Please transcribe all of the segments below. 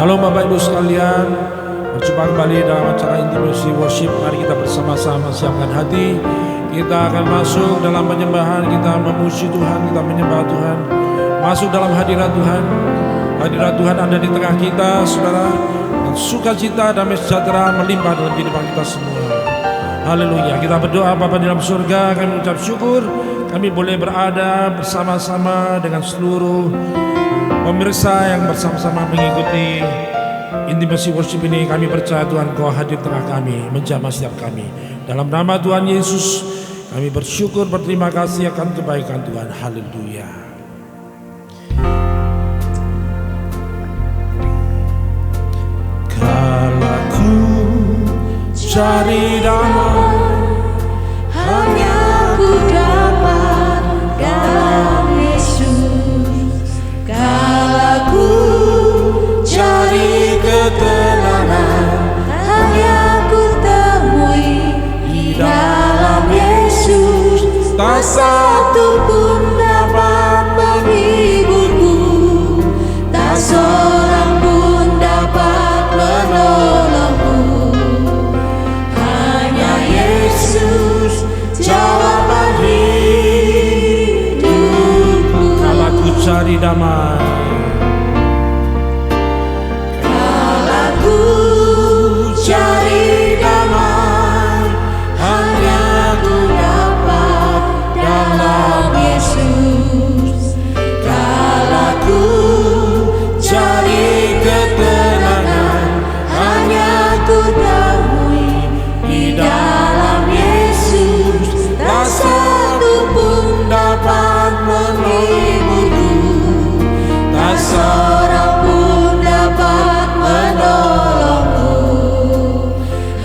Shalom Bapak Ibu sekalian, berjumpa kembali dalam acara Intimacy Worship. Mari kita bersama-sama siapkan hati. Kita akan masuk dalam penyembahan, kita memuji Tuhan, kita menyembah Tuhan. Masuk dalam hadirat Tuhan. Hadirat Tuhan ada di tengah kita, saudara. Dan sukacita, damai sejahtera melimpah dalam kehidupan kita semua. Haleluya. Kita berdoa Bapa di dalam surga, kami mengucap syukur kami boleh berada bersama-sama dengan seluruh pemirsa yang bersama-sama mengikuti Intimacy Worship ini. Kami percaya Tuhan Kau hadir tengah kami, menjamah setiap kami. Dalam nama Tuhan Yesus kami bersyukur, berterima kasih akan kebaikan Tuhan. Haleluya. Kalau ku cari damai, hanya ku dapat dalam Yesus. Kalau ku cari ketenangan, hanya ku temui di dalam Yesus. Tak satu pun dapat menghiburku, tak seorang pun dapat menolongku. Hanya Yesus jawaban hidupku. kalau ku cari damai, Kalau ku cari damai, hanya ku dapat dalam Yesus. Kalau ku cari ketenangan, hanya ku temui di dalam Yesus. Tak satu pun dapat menghiburku, tak seorang pun dapat menolongku.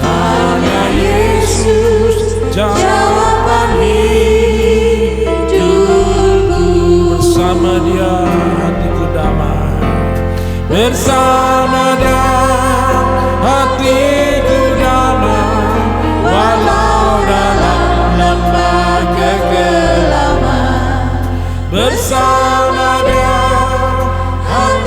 Hanya Yesus jawaban hidupku. bersama Dia hatiku damai. Bersama Dia hatiku damai, Walau dalam lembah kegelapan, bersama Dia hanya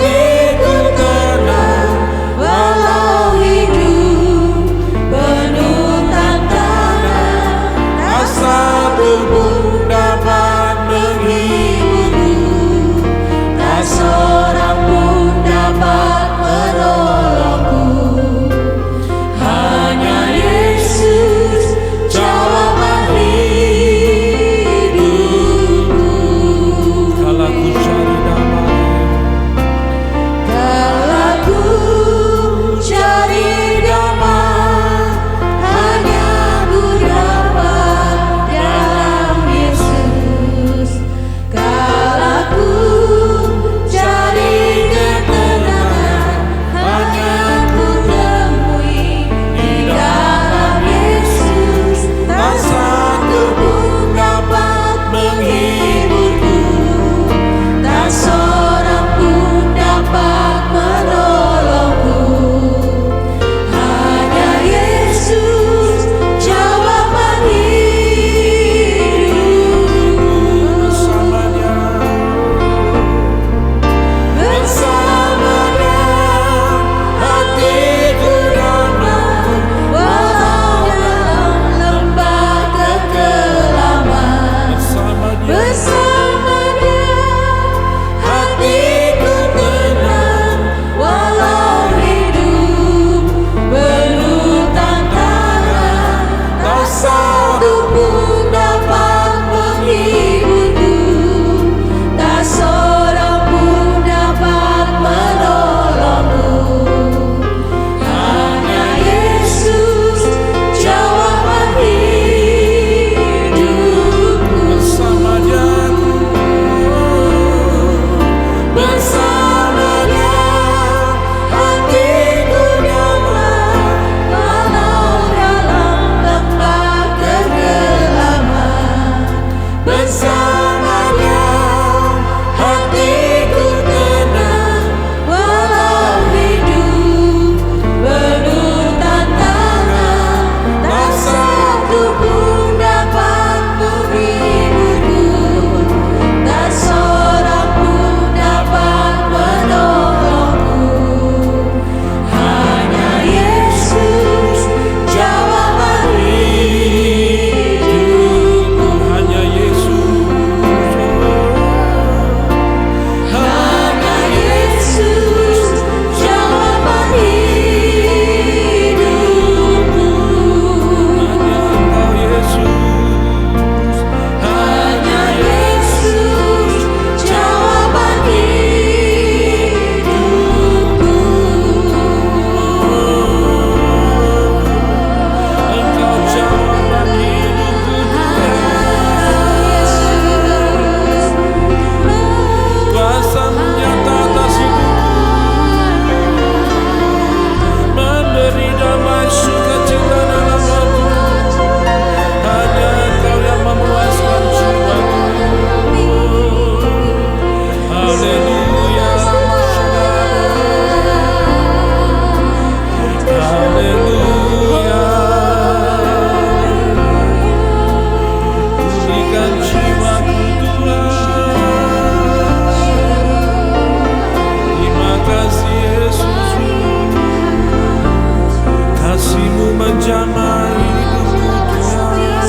menjamah hidupku Tuhan,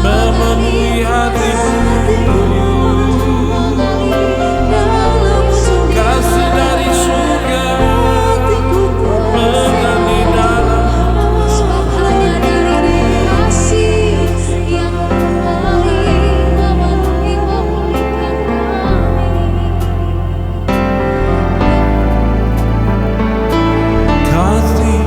memenuhi hatiku. Kasih dari surga mengalir dalam kasih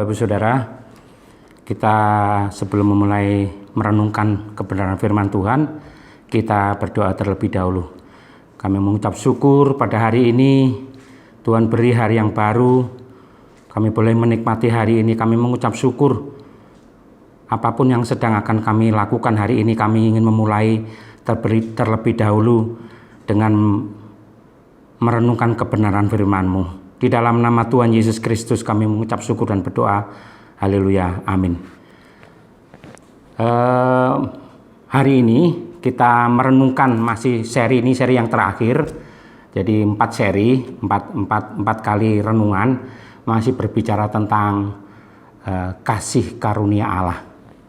Bapak Ibu Saudara, kita sebelum memulai merenungkan kebenaran firman Tuhan, kita berdoa terlebih dahulu. Kami mengucap syukur pada hari ini, Tuhan beri hari yang baru, kami boleh menikmati hari ini. Kami mengucap syukur apapun yang sedang akan kami lakukan hari ini, kami ingin memulai terlebih dahulu dengan merenungkan kebenaran firman-Mu. Di dalam nama Tuhan Yesus Kristus kami mengucap syukur dan berdoa. Haleluya, amin. Hari ini kita merenungkan masih seri yang terakhir. Jadi 4 kali renungan masih berbicara tentang kasih karunia Allah.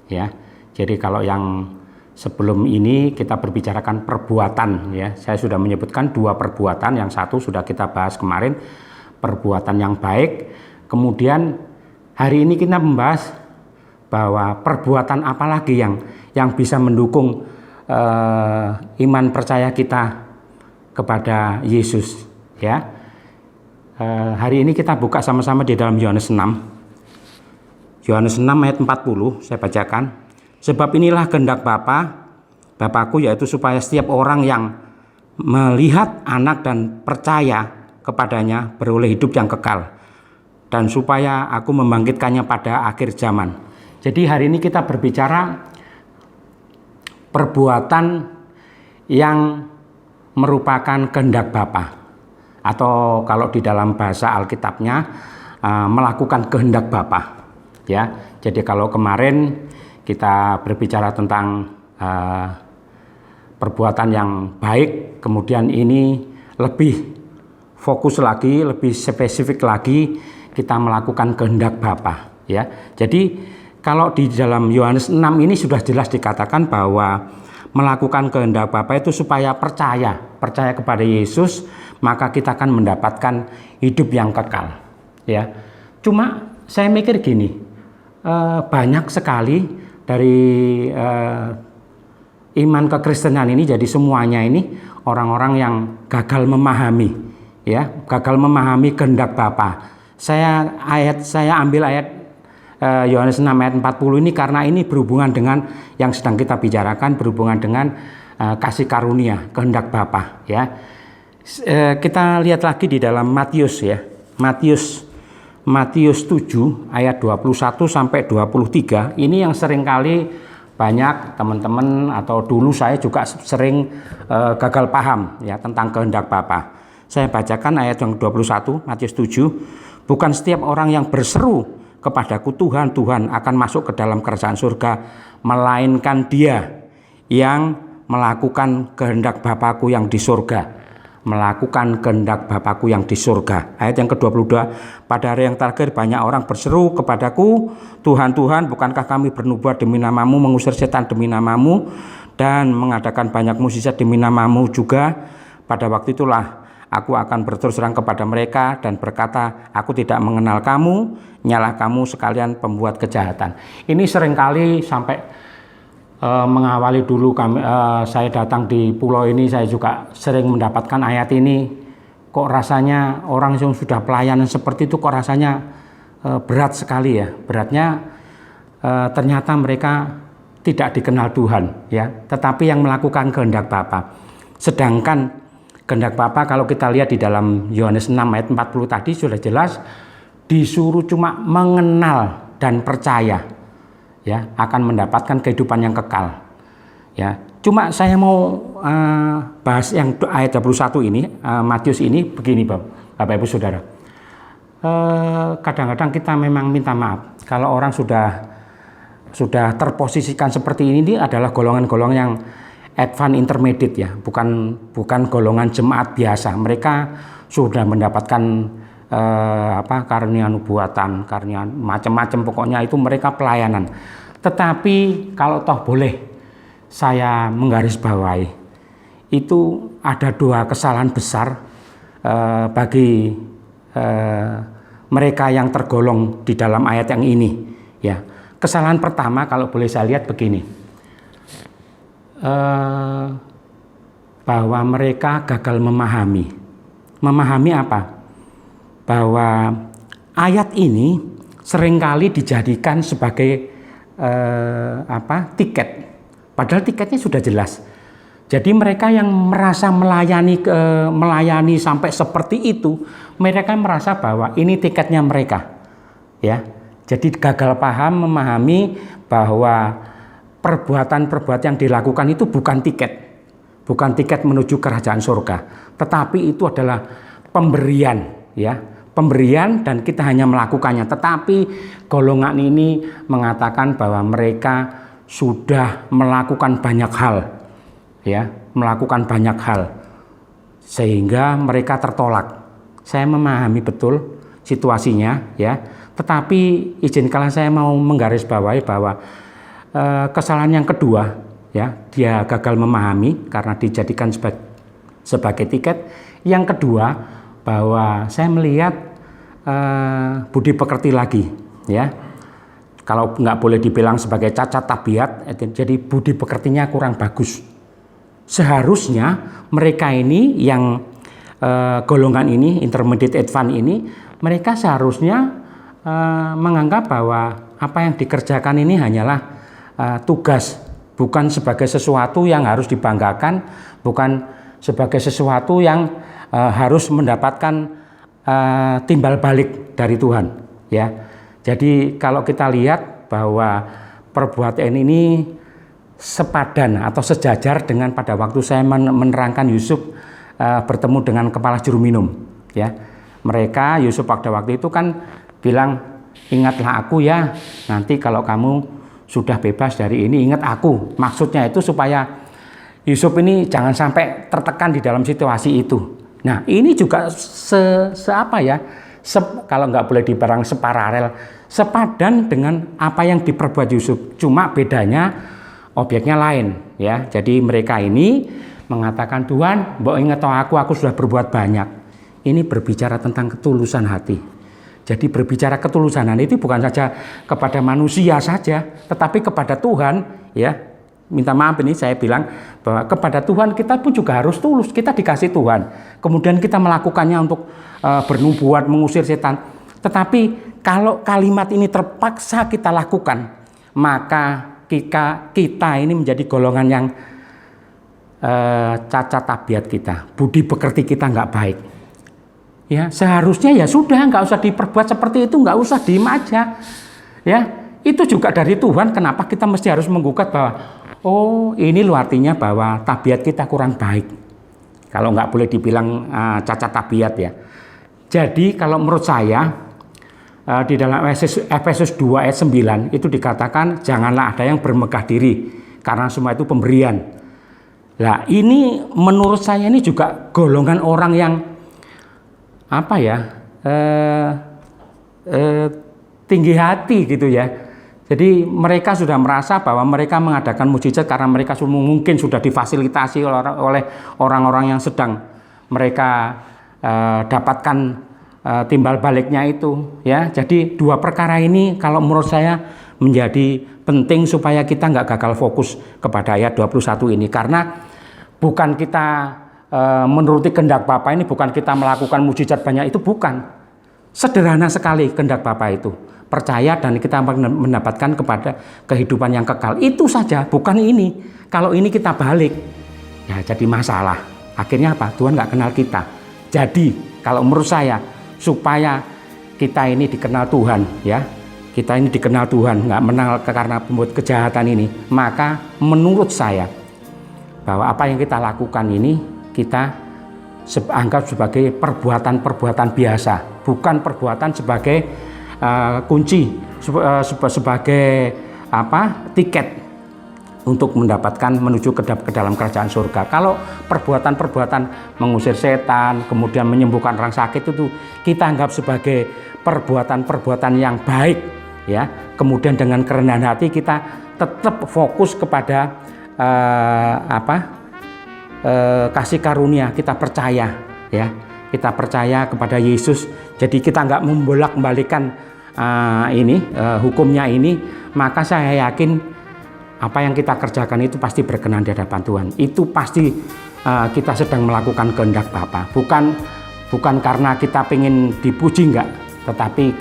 Ya, jadi kalau yang sebelum ini kita berbicarakan perbuatan, ya. Saya sudah menyebutkan 2 perbuatan, yang satu sudah kita bahas kemarin, perbuatan yang baik. Kemudian hari ini kita membahas bahwa perbuatan apa lagi yang bisa mendukung iman percaya kita kepada Yesus, ya. Hari ini kita buka sama-sama di dalam Yohanes 6. Yohanes 6 ayat 40, saya bacakan. Sebab inilah kehendak Bapa-Ku, yaitu supaya setiap orang yang melihat Anak dan percaya kepadanya beroleh hidup yang kekal, dan supaya Aku membangkitkannya pada akhir zaman. Jadi hari ini kita berbicara perbuatan yang merupakan kehendak Bapa, atau kalau di dalam bahasa Alkitabnya melakukan kehendak Bapa. Ya, jadi kalau kemarin kita berbicara tentang perbuatan yang baik, kemudian ini lebih fokus lagi, lebih spesifik lagi, kita melakukan kehendak Bapa, ya. Jadi kalau di dalam Yohanes 6 ini sudah jelas dikatakan bahwa melakukan kehendak Bapa itu supaya percaya kepada Yesus, maka kita akan mendapatkan hidup yang kekal, ya. Cuma saya mikir gini, banyak sekali dari iman kekristenan ini, jadi semuanya ini orang-orang yang gagal memahami, ya, gagal memahami kehendak Bapa. Saya ambil ayat Yohanes 6 ayat 40 ini karena ini berhubungan dengan yang sedang kita bicarakan, berhubungan dengan kasih karunia, kehendak Bapa, ya. Kita lihat lagi di dalam Matius, ya. Matius 7 ayat 21 sampai 23. Ini yang seringkali banyak teman-teman atau dulu saya juga sering gagal paham, ya, tentang kehendak Bapa. Saya bacakan ayat yang 21, Matius 7. Bukan setiap orang yang berseru kepadaku Tuhan, Tuhan akan masuk ke dalam kerajaan surga, melainkan dia yang melakukan kehendak Bapa-Ku yang di surga. Melakukan kehendak Bapa-Ku yang di surga. Ayat yang ke-22, pada hari yang terakhir banyak orang berseru kepadaku, Tuhan, Tuhan, bukankah kami bernubuat demi namamu, mengusir setan demi namamu, dan mengadakan banyak mukjizat demi namamu juga. Pada waktu itulah Aku akan berterus terang kepada mereka dan berkata, Aku tidak mengenal kamu, nyalah kamu sekalian pembuat kejahatan. Ini seringkali sampai mengawali dulu saya datang di pulau ini, saya juga sering mendapatkan ayat ini. Kok rasanya orang yang sudah pelayanan seperti itu kok rasanya berat sekali, ya. Beratnya ternyata mereka tidak dikenal Tuhan, ya, tetapi yang melakukan kehendak Bapa. Sedangkan kehendak Bapa kalau kita lihat di dalam Yohanes 6 ayat 40 tadi sudah jelas disuruh cuma mengenal dan percaya, ya, akan mendapatkan kehidupan yang kekal, ya. Cuma saya mau bahas yang ayat 21 ini, Matius ini begini, Bapak Ibu Saudara. Kadang-kadang kita memang minta maaf kalau orang sudah terposisikan seperti ini adalah golongan-golongan yang advance intermediate, ya, bukan golongan jemaat biasa. Mereka sudah mendapatkan karunia nubuatan, karunia macam-macam, pokoknya itu mereka pelayanan. Tetapi kalau toh boleh saya menggarisbawahi, itu ada 2 kesalahan besar bagi mereka yang tergolong di dalam ayat yang ini, ya. Kesalahan pertama kalau boleh saya lihat begini. Bahwa mereka gagal memahami apa? Bahwa ayat ini seringkali dijadikan sebagai tiket, padahal tiketnya sudah jelas. Jadi mereka yang merasa melayani sampai seperti itu, mereka merasa bahwa ini tiketnya mereka, ya. Jadi gagal paham memahami bahwa perbuatan-perbuatan yang dilakukan itu bukan tiket menuju kerajaan surga, tetapi itu adalah pemberian, ya, pemberian, dan kita hanya melakukannya. Tetapi golongan ini mengatakan bahwa mereka sudah melakukan banyak hal, ya, melakukan banyak hal sehingga mereka tertolak. Saya memahami betul situasinya, ya, tetapi izinkanlah saya mau menggarisbawahi bahwa kesalahan yang kedua, ya, dia gagal memahami karena dijadikan sebagai tiket. Yang kedua, bahwa saya melihat budi pekerti lagi, ya. Kalau nggak boleh dibilang sebagai cacat tabiat, jadi budi pekertinya kurang bagus. Seharusnya mereka ini yang golongan ini, intermediate advance ini, mereka seharusnya menganggap bahwa apa yang dikerjakan ini hanyalah tugas, bukan sebagai sesuatu yang harus dibanggakan, bukan sebagai sesuatu yang harus mendapatkan timbal balik dari Tuhan, ya. Jadi kalau kita lihat bahwa perbuatan ini sepadan atau sejajar dengan pada waktu saya menerangkan Yusuf bertemu dengan kepala juru minum, ya. Mereka, Yusuf pada waktu itu kan bilang, ingatlah aku ya, nanti kalau kamu sudah bebas dari ini, ingat aku. Maksudnya itu supaya Yusuf ini jangan sampai tertekan di dalam situasi itu. Nah, ini juga kalau nggak boleh dibilang separalel, sepadan dengan apa yang diperbuat Yusuf. Cuma bedanya objeknya lain, ya. Jadi mereka ini mengatakan, Tuhan, mbok ingat aku sudah berbuat banyak. Ini berbicara tentang ketulusan hati. Jadi berbicara ketulusan hati itu bukan saja kepada manusia saja, tetapi kepada Tuhan, ya. Minta maaf ini saya bilang bahwa kepada Tuhan kita pun juga harus tulus. Kita dikasih Tuhan, kemudian kita melakukannya untuk bernubuat, mengusir setan. Tetapi kalau kalimat ini terpaksa kita lakukan, maka kita ini menjadi golongan yang cacat tabiat kita, budi pekerti kita nggak baik. Ya, seharusnya ya sudah, nggak usah diperbuat seperti itu, nggak usah diem aja. Ya, itu juga dari Tuhan. Kenapa kita mesti harus menggugat bahwa oh ini artinya bahwa tabiat kita kurang baik. Kalau nggak boleh dibilang cacat tabiat, ya. Jadi kalau menurut saya di dalam Efesus 2 ayat 9 itu dikatakan janganlah ada yang bermegah diri karena semua itu pemberian. Nah, ini menurut saya ini juga golongan orang yang tinggi hati gitu, ya. Jadi mereka sudah merasa bahwa mereka mengadakan mujizat karena mereka mungkin sudah difasilitasi oleh orang-orang yang sedang mereka dapatkan timbal baliknya itu, ya. Jadi dua perkara ini kalau menurut saya menjadi penting supaya kita nggak gagal fokus kepada ayat 21 ini, karena bukan kita menuruti kehendak Bapa ini, bukan kita melakukan mujizat banyak, itu bukan. Sederhana sekali kehendak Bapa itu, percaya dan kita mendapatkan kepada kehidupan yang kekal, itu saja, bukan ini. Kalau ini kita balik, ya jadi masalah. Akhirnya apa? Tuhan nggak kenal kita. Jadi kalau menurut saya, supaya kita ini dikenal Tuhan, ya, kita ini dikenal Tuhan, nggak menang karena pembuat kejahatan ini, maka menurut saya bahwa apa yang kita lakukan ini kita anggap sebagai perbuatan-perbuatan biasa, bukan perbuatan sebagai kunci, sebagai tiket untuk mendapatkan menuju ke dalam kerajaan surga. Kalau perbuatan-perbuatan mengusir setan, kemudian menyembuhkan orang sakit, itu kita anggap sebagai perbuatan-perbuatan yang baik, ya. Kemudian dengan kerendahan hati kita tetap fokus kepada kasih karunia, kita percaya, ya, kita percaya kepada Yesus. Jadi kita nggak membolak-balikan hukumnya ini, maka saya yakin apa yang kita kerjakan itu pasti berkenan di hadapan Tuhan. Itu pasti kita sedang melakukan kehendak Bapa, bukan karena kita pengen dipuji, enggak, tetapi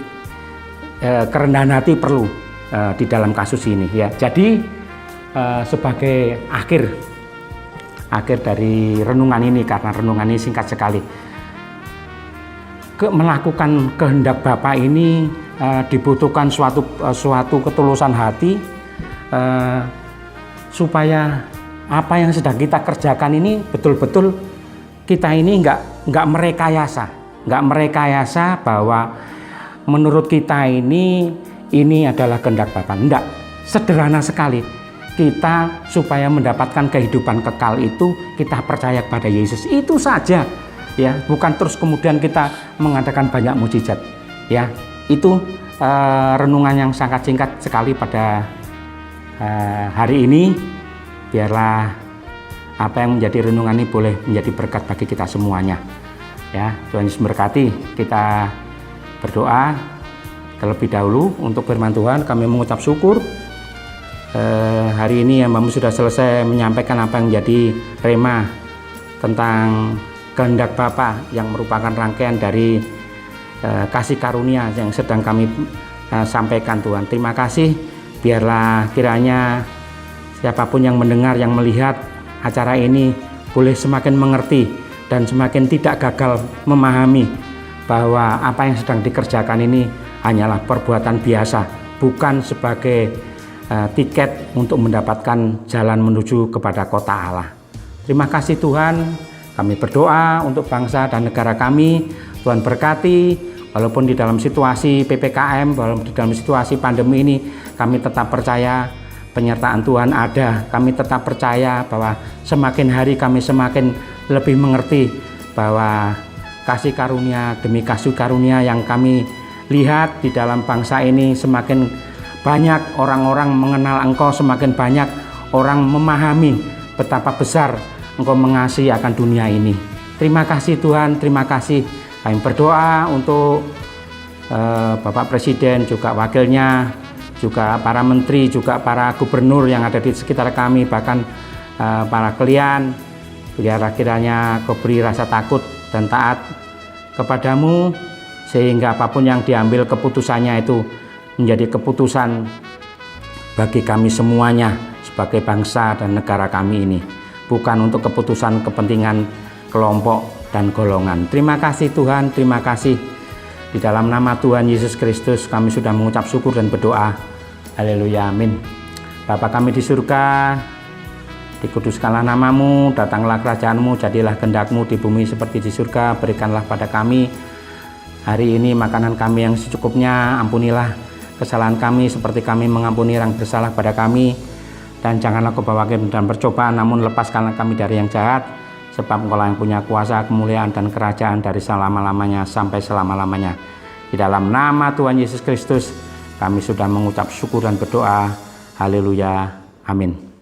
kerendahan hati perlu di dalam kasus ini ya. Jadi sebagai akhir dari renungan ini, karena renungan ini singkat sekali, melakukan kehendak Bapa ini dibutuhkan suatu ketulusan hati, supaya apa yang sedang kita kerjakan ini betul-betul kita ini nggak merekayasa bahwa menurut kita ini adalah kehendak Bapa. Enggak, sederhana sekali. Kita supaya mendapatkan kehidupan kekal itu kita percaya kepada Yesus, itu saja ya. Bukan terus kemudian kita mengadakan banyak mukjizat ya. Itu renungan yang sangat singkat sekali pada hari ini. Biarlah apa yang menjadi renungan ini boleh menjadi berkat bagi kita semuanya ya. Tuhan Yesus berkati. Kita berdoa terlebih dahulu. Untuk firman Tuhan kami mengucap syukur. Hari ini hambamu sudah selesai menyampaikan apa yang menjadi rema tentang kehendak Bapa, yang merupakan rangkaian dari kasih karunia yang sedang kami sampaikan. Tuhan, terima kasih. Biarlah kiranya siapapun yang mendengar, yang melihat acara ini boleh semakin mengerti dan semakin tidak gagal memahami bahwa apa yang sedang dikerjakan ini hanyalah perbuatan biasa, bukan sebagai tiket untuk mendapatkan jalan menuju kepada kota Allah. Terima kasih Tuhan. Kami berdoa untuk bangsa dan negara kami. Tuhan berkati, walaupun di dalam situasi PPKM, walaupun di dalam situasi pandemi ini, kami tetap percaya penyertaan Tuhan ada. Kami tetap percaya bahwa semakin hari kami semakin lebih mengerti bahwa kasih karunia demi kasih karunia yang kami lihat di dalam bangsa ini, semakin banyak orang-orang mengenal Engkau, semakin banyak orang memahami betapa besar Engkau mengasihi akan dunia ini. Terima kasih Tuhan, terima kasih. Kami berdoa untuk Bapak Presiden, juga wakilnya, juga para menteri, juga para gubernur yang ada di sekitar kami, bahkan para klien. Biarlah kiranya Kau beri rasa takut dan taat kepadamu, sehingga apapun yang diambil keputusannya itu menjadi keputusan bagi kami semuanya sebagai bangsa dan negara kami ini, bukan untuk keputusan kepentingan kelompok dan golongan. Terima kasih Tuhan, terima kasih. Di dalam nama Tuhan Yesus Kristus kami sudah mengucap syukur dan berdoa. Haleluya, amin. Bapa kami di surga, dikuduskanlah namamu, datanglah kerajaanmu, jadilah kehendak-Mu di bumi seperti di surga. Berikanlah pada kami hari ini makanan kami yang secukupnya. Ampunilah kesalahan kami seperti kami mengampuni yang bersalah pada kami, dan janganlah Kau bawa kami dalam percobaan, namun lepaskanlah kami dari yang jahat, sebab Engkau yang punya kuasa, kemuliaan dan kerajaan dari selama-lamanya sampai selama-lamanya. Di dalam nama Tuhan Yesus Kristus kami sudah mengucap syukur dan berdoa. Haleluya, amin.